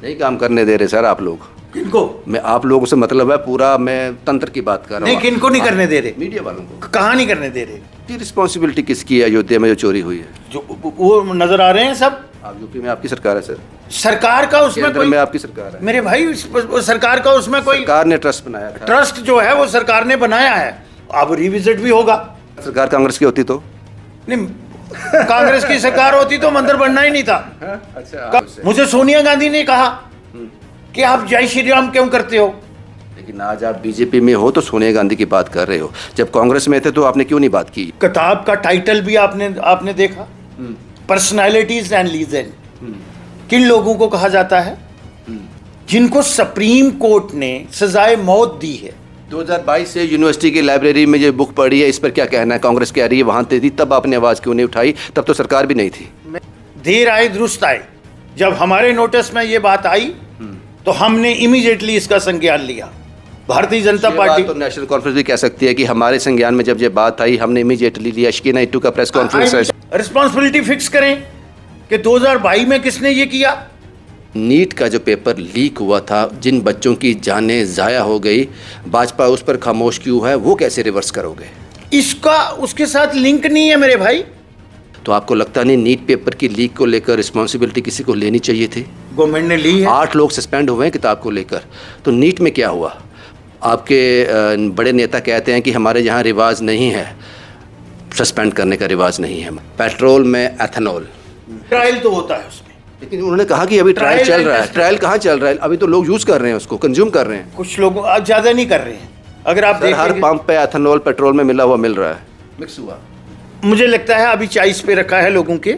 नहीं काम करने दे रहे सर आप लोग। किनको? मैं आप लोगों से मतलब है पूरा, मैं तंत्र की बात कर रहा हूँ। नहीं, किनको नहीं करने दे रहे? मीडिया वालों को। कहाँ नहीं करने दे रहे? की रिस्पॉन्सिबिलिटी किसकी है अयोध्या में जो चोरी हुई है? जो वो नजर आ रहे हैं सब। आप यूपी में आपकी सरकार है सर, सरकार का उसमें केंद्र कोई में आपकी सरकार है। मेरे भाई सरकार का उसमें कोई सरकार ने ट्रस्ट बनाया था। ट्रस्ट जो है वो सरकार ने बनाया है, अब रिविजिट भी होगा। सरकार कांग्रेस की होती तो? नहीं, कांग्रेस की सरकार होती तो मंदिर बनना ही नहीं था। अच्छा। मुझे सोनिया गांधी ने कहा कि आप जय श्री राम क्यों करते हो? लेकिन आज आप बीजेपी में हो तो सोनिया गांधी की बात कर रहे हो, जब कांग्रेस में थे तो आपने क्यों नहीं बात की? किताब का टाइटल भी आपने देखा, पर्सनालिटीज एंड लीजेंड। किन लोगों को कहा जाता है? जिनको सुप्रीम कोर्ट ने सजाए मौत दी है। 2022 से यूनिवर्सिटी की लाइब्रेरी में जो बुक पढ़ी है, इस पर क्या कहना है? कांग्रेस कह रही है वहां थी, तब आपने आवाज क्यों नहीं उठाई? तब तो सरकार भी नहीं थी। देर आए दुरुस्त आए। जब हमारे नोटिस में ये बात आई तो हमने इमीडिएटली इसका संज्ञान लिया। भारतीय जनता पार्टी तो नेशनल कॉन्फ्रेंस भी कह सकती है कि हमारे संज्ञान में जब ये बात आई हमने इमीडिएटली लिया। शकीना इट्टू का प्रेस कॉन्फ्रेंस है। रिस्पॉन्सिबिलिटी फिक्स करें कि 2022 में किसने ये किया। नीट का जो पेपर लीक हुआ था, जिन बच्चों की जानें ज़ाया हो गई, भाजपा उस पर खामोश क्यों है? वो कैसे रिवर्स करोगे? इसका उसके साथ लिंक नहीं है मेरे भाई। तो आपको लगता नहीं नीट पेपर की लीक को लेकर रिस्पॉन्सिबिलिटी किसी को लेनी चाहिए थी? गवर्नमेंट ने ली है। 8 लोग सस्पेंड हुए हैं किताब को लेकर। तो नीट में क्या हुआ? आपके बड़े नेता कहते हैं कि हमारे यहाँ रिवाज नहीं है, सस्पेंड करने का रिवाज नहीं है। पेट्रोल में एथेनॉल ट्रायल तो होता है उसमें, लेकिन उन्होंने कहा कि अभी ट्रायल चल रहा है। ट्रायल कहाँ चल रहा है? अभी तो लोग यूज़ कर रहे हैं, उसको कंज्यूम कर रहे हैं। कुछ लोग आज ज़्यादा नहीं कर रहे हैं। अगर आप हर पंप पे एथेनॉल पेट्रोल में मिला हुआ मिल रहा है, मिक्स हुआ। मुझे लगता है अभी चॉइस पे रखा है लोगों के।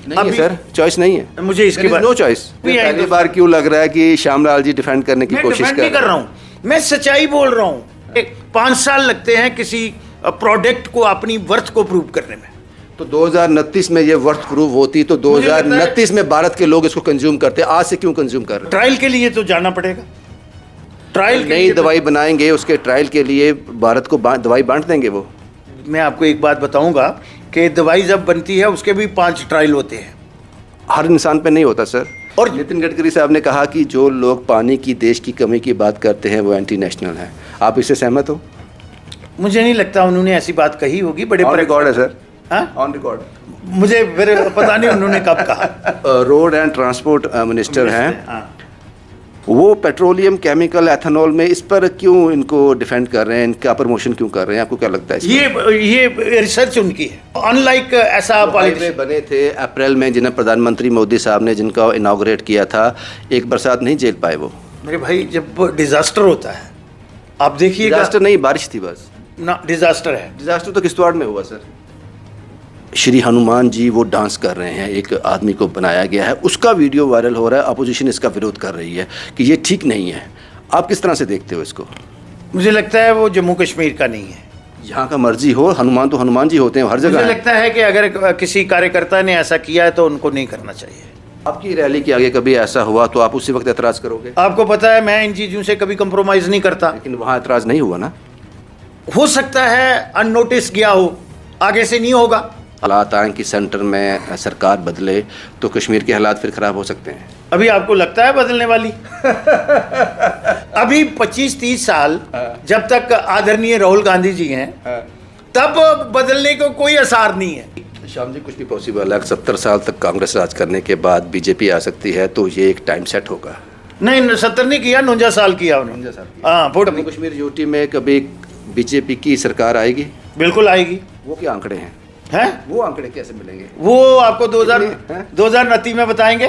नहीं है सर, चॉइस नहीं है। मुझे इसके बारे नो चॉइस। पहली बार क्यों लग रहा है कि श्यामलाल जी डिफेंड करने की कोशिश कर रहा हूँ? मैं सच्चाई बोल रहा हूँ। 5 साल लगते हैं किसी प्रोडक्ट को अपनी वर्थ को प्रूव करने में। तो 2029 में ये वर्थ प्रूव होती तो 2029 में भारत के लोग इसको कंज्यूम करते। आज से क्यों कंज्यूम कर रहे? ट्रायल के लिए तो जाना पड़ेगा। ट्रायल नई दवाई बनाएंगे, उसके ट्रायल के लिए भारत को दवाई बांट देंगे वो। मैं आपको एक बात बताऊंगा कि दवाई जब बनती है उसके भी 5 ट्रायल होते हैं। हर इंसान पे नहीं होता सर। और नितिन गडकरी साहब ने कहा कि जो लोग पानी की, देश की कमी की बात करते हैं वो एंटी नेशनल है। आप इससे सहमत हो? मुझे नहीं लगता उन्होंने ऐसी बात कही होगी। बड़े ऑन रिकॉर्ड है सर। On record. मुझे फिर पता नहीं उन्होंने कब कहा। रोड एंड ट्रांसपोर्ट मिनिस्टर हैं, वो पेट्रोलियम, केमिकल, एथेनॉल में इस पर क्यों इनको डिफेंड कर रहे हैं? इनका प्रमोशन क्यों कर रहे हैं? आपको क्या लगता है? ये रिसर्च उनकी है। अनलाइक ऐसा हाईवे बने थे अप्रैल में जिन्हें प्रधानमंत्री मोदी साहब ने जिनका इनाग्रेट किया था, एक बरसात नहीं झेल पाए वो। मेरे भाई जब डिजास्टर होता है, आप देखिएगा। डिजास्टर नहीं, बारिश थी बस ना, डिजास्टर है। डिजास्टर तो किश्तवाड़ में हुआ सर। श्री हनुमान जी वो डांस कर रहे हैं, एक आदमी को बनाया गया है, उसका वीडियो वायरल हो रहा है। अपोजिशन इसका विरोध कर रही है कि ये ठीक नहीं है। आप किस तरह से देखते हो इसको? मुझे लगता है वो जम्मू कश्मीर का नहीं है। जहाँ का मर्जी हो, हनुमान तो हनुमान जी होते हैं हर जगह। मुझे लगता है कि अगर किसी कार्यकर्ता ने ऐसा किया है तो उनको नहीं करना चाहिए। आपकी रैली के आगे कभी ऐसा हुआ तो आप उसी वक्त एतराज़ करोगे? आपको पता है मैं इन चीज़ों से कभी कंप्रोमाइज़ नहीं करता। लेकिन वहाँ एतराज़ नहीं हुआ ना? हो सकता है अननोटिस गया हो, आगे से नहीं होगा। हालात आए कि सेंटर में सरकार बदले तो कश्मीर के हालात फिर ख़राब हो सकते हैं। अभी आपको लगता है बदलने वाली? अभी 25-30 साल जब तक आदरणीय राहुल गांधी जी हैं तब बदलने को कोई आसार नहीं है। श्याम जी, कुछ भी पॉसिबल है। 70 साल तक कांग्रेस राज करने के बाद बीजेपी आ सकती है, तो ये एक टाइम सेट होगा। नहीं, 70 नहीं किया, 49 साल किया उन्होंने। हाँ, जम्मू कश्मीर यूटी में कभी बीजेपी की सरकार आएगी? बिल्कुल आएगी। वो क्या आंकड़े हैं? हैं? वो आंकड़े कैसे मिलेंगे? वो आपको 2029 में बताएंगे।